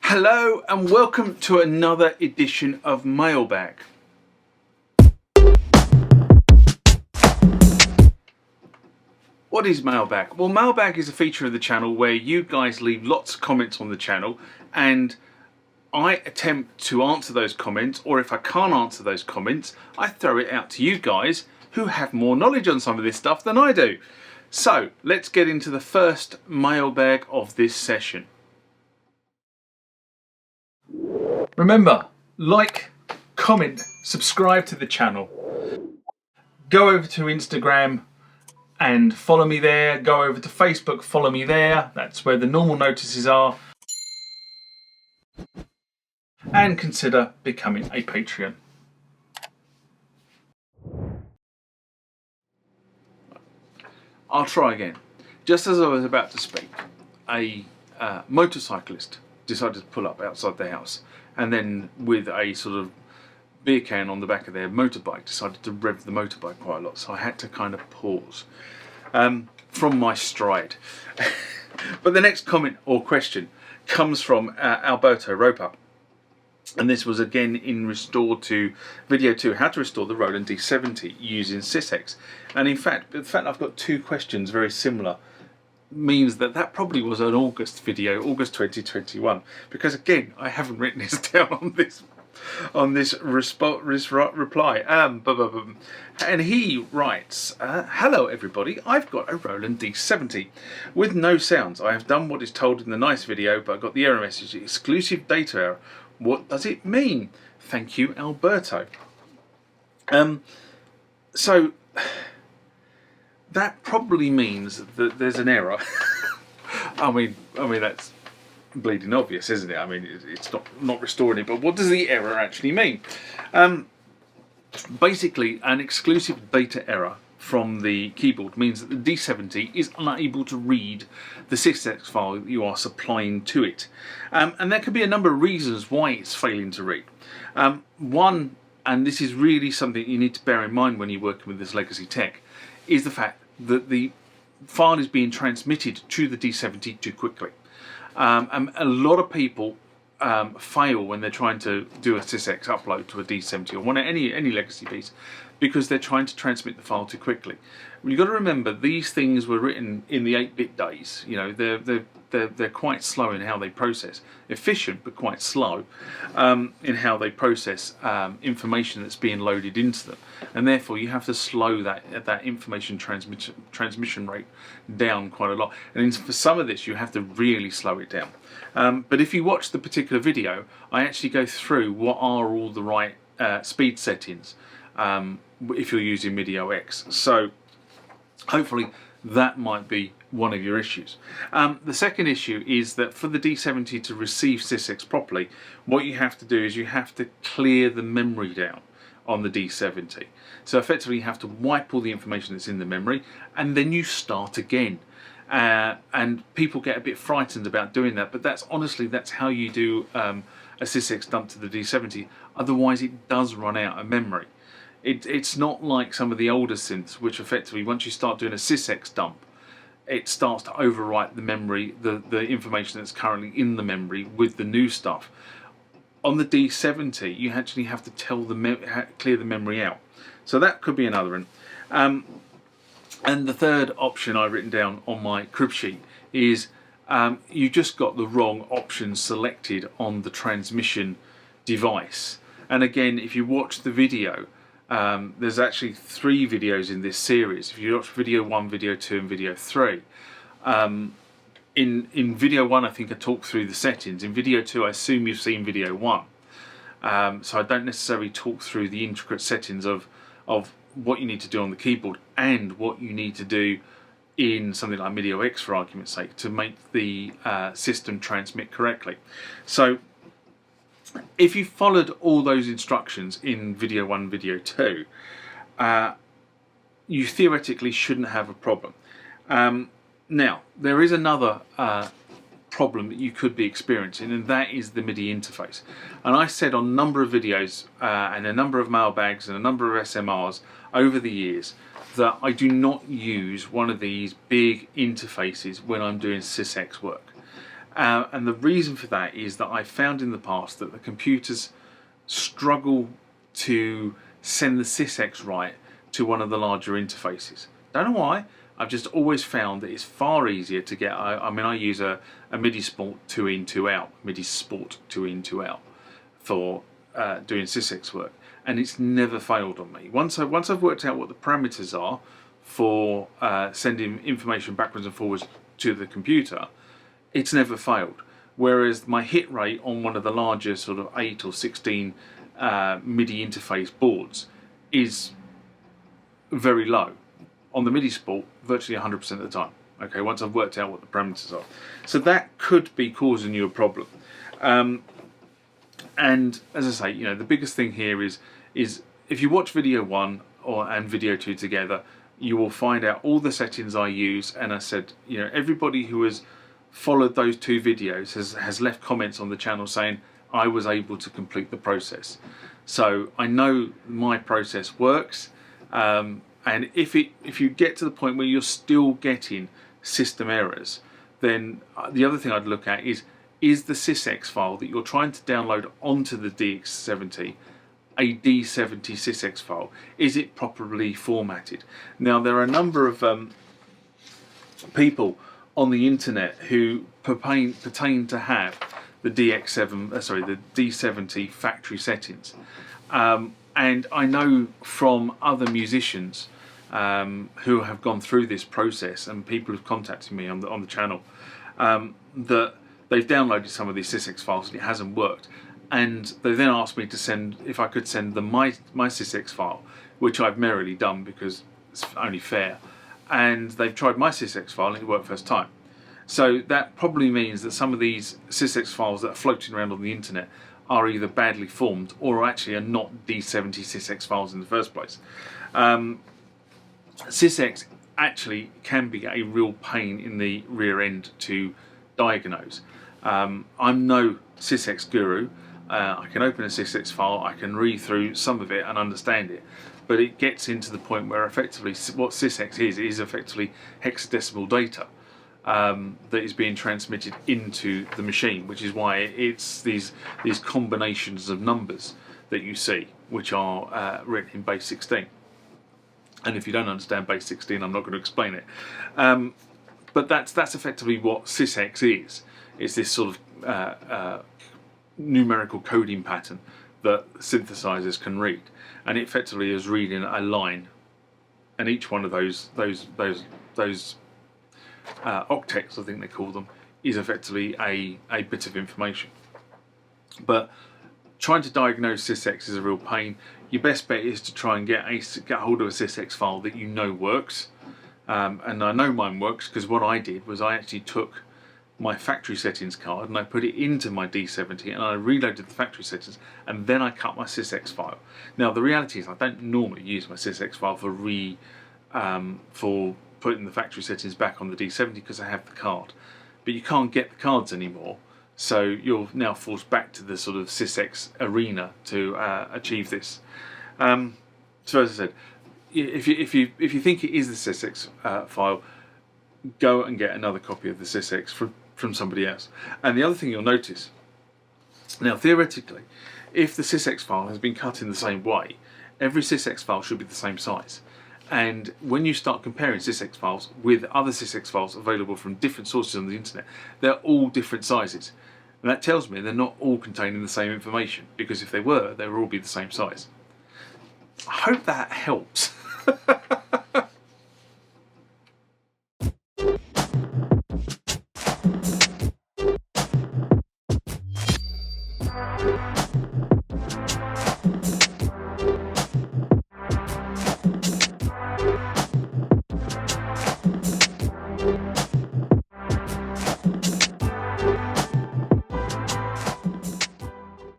Hello and welcome to another edition of Mailbag. What is Mailbag? Well, Mailbag is a feature of the channel where you guys leave lots of comments on the channel and I attempt to answer those comments, or if I can't answer those comments, I throw it out to you guys who have more knowledge on some of this stuff than I do. So let's get into the first mailbag of this session. Remember, like, comment, subscribe to the channel. Go over to Instagram and follow me there. Go over to Facebook, follow me there. That's where the normal notices are. And consider becoming a Patreon. I'll try again. Just as I was about to speak, a motorcyclist decided to pull up outside the house, and then with a sort of beer can on the back of their motorbike decided to rev the motorbike quite a lot, so I had to kind of pause from my stride. But the next comment or question comes from Alberto Ropa, and this was again in Restore to Video 2, how to restore the Roland D-70 using SYSEX. And in fact, the fact I've got two questions very similar means that that probably was an August video, August 2021, because again I haven't written this down on this reply. And he writes, hello everybody, I've got a Roland D-70 with no sounds. I have done what is told in the nice video, but I got the error message, exclusive data error. What does it mean? Thank you, Alberto. So that probably means that there's an error. I mean that's bleeding obvious, isn't it? I mean, it's not restoring it, but what does the error actually mean? Basically, an exclusive data error from the keyboard means that the D-70 is unable to read the SYSEX file that you are supplying to it. And there can be a number of reasons why it's failing to read. One, and this is really something you need to bear in mind when you're working with this legacy tech, is the fact that the file is being transmitted to the D-70 too quickly. And a lot of people fail when they're trying to do a SYSEX upload to a D-70 or any legacy piece, because they're trying to transmit the file too quickly. You've got to remember, these things were written in the 8-bit days. You know, they're quite slow in how they process. Efficient, but quite slow in how they process information that's being loaded into them. And therefore, you have to slow that information transmission rate down quite a lot. And for some of this, you have to really slow it down. But if you watch the particular video, I actually go through what are all the right speed settings if you're using MIDI-OX. So hopefully that might be one of your issues. The second issue is that for the D-70 to receive SYSEX properly, what you have to do is you have to clear the memory down on the D-70. So effectively you have to wipe all the information that's in the memory and then you start again. And people get a bit frightened about doing that, but that's how you do a SYSEX dump to the D-70. Otherwise it does run out of memory. It's not like some of the older synths, which effectively, once you start doing a SYSEX dump, it starts to overwrite the memory, the information that's currently in the memory with the new stuff. On the D-70, you actually have to clear the memory out. So that could be another one. And the third option I've written down on my crib sheet is you just got the wrong option selected on the transmission device. And again, if you watch the video, there's actually 3 videos in this series. If you watch video 1, video 2 and video 3, in video 1 I think I talked through the settings. In video 2 I assume you've seen video 1, so I don't necessarily talk through the intricate settings of what you need to do on the keyboard and what you need to do in something like MIDI-OX, for argument's sake, to make the system transmit correctly. So if you followed all those instructions in video 1, video 2, you theoretically shouldn't have a problem. Now, there is another problem that you could be experiencing, and that is the MIDI interface. And I said on a number of videos and a number of mailbags and a number of SMRs over the years that I do not use one of these big interfaces when I'm doing SYSEX work. And the reason for that is that I've found in the past that the computers struggle to send the SYSEX right to one of the larger interfaces. Don't know why. I've just always found that it's far easier to get. I mean, I use a MIDI Sport 2 in 2 out, MIDI Sport 2 in 2 out for doing SYSEX work, and it's never failed on me. Once I've worked out what the parameters are for sending information backwards and forwards to the computer, it's never failed. Whereas my hit rate on one of the larger sort of 8 or 16 MIDI interface boards is very low. On the MIDI Sport, virtually 100% of the time. Okay, once I've worked out what the parameters are. So that could be causing you a problem. And as I say, you know, the biggest thing here is if you watch video 1 and video 2 together, you will find out all the settings I use. And I said, you know, everybody who has followed those 2 videos has left comments on the channel saying I was able to complete the process. So I know my process works. And if you get to the point where you're still getting system errors, then the other thing I'd look at is the SYSEX file that you're trying to download onto the DX70 a D70 SYSEX file? Is it properly formatted? Now, there are a number of people on the internet who pertain to have the the D70 factory settings, and I know from other musicians who have gone through this process, and people who've contacted me on the channel, that they've downloaded some of these SYSEX files and it hasn't worked, and they then asked me to send, if I could send them my SYSEX file, which I've merrily done because it's only fair, and they've tried my SYSEX file and it worked first time. So that probably means that some of these SYSEX files that are floating around on the internet are either badly formed or actually are not D70 SYSEX files in the first place. SYSEX actually can be a real pain in the rear end to diagnose. I'm no SYSEX guru. I can open a SYSEX file, I can read through some of it and understand it, but it gets into the point where effectively what SYSEX is effectively hexadecimal data that is being transmitted into the machine, which is why it's these combinations of numbers that you see, which are written in base 16. And if you don't understand base 16, I'm not going to explain it. But that's effectively what SYSEX is. It's this sort of numerical coding pattern that synthesizers can read, and it effectively is reading a line, and each one of those octets, I think they call them, is effectively a bit of information. But trying to diagnose SYSEX is a real pain. Your best bet is to try and get hold of a SYSEX file that you know works. And I know mine works because what I did was I actually took my factory settings card and I put it into my D70 and I reloaded the factory settings, and then I cut my SYSEX file. Now the reality is I don't normally use my SYSEX file for putting the factory settings back on the D70 because I have the card, but you can't get the cards anymore, so you're now forced back to the sort of SYSEX arena to achieve this. So as I said, if you think it is the SYSEX file, go and get another copy of the SYSEX from somebody else. And the other thing you'll notice, now theoretically, if the SYSEX file has been cut in the same way, every SYSEX file should be the same size. And when you start comparing SYSEX files with other SYSEX files available from different sources on the internet, they're all different sizes. And that tells me they're not all containing the same information, because if they were, they would all be the same size. I hope that helps.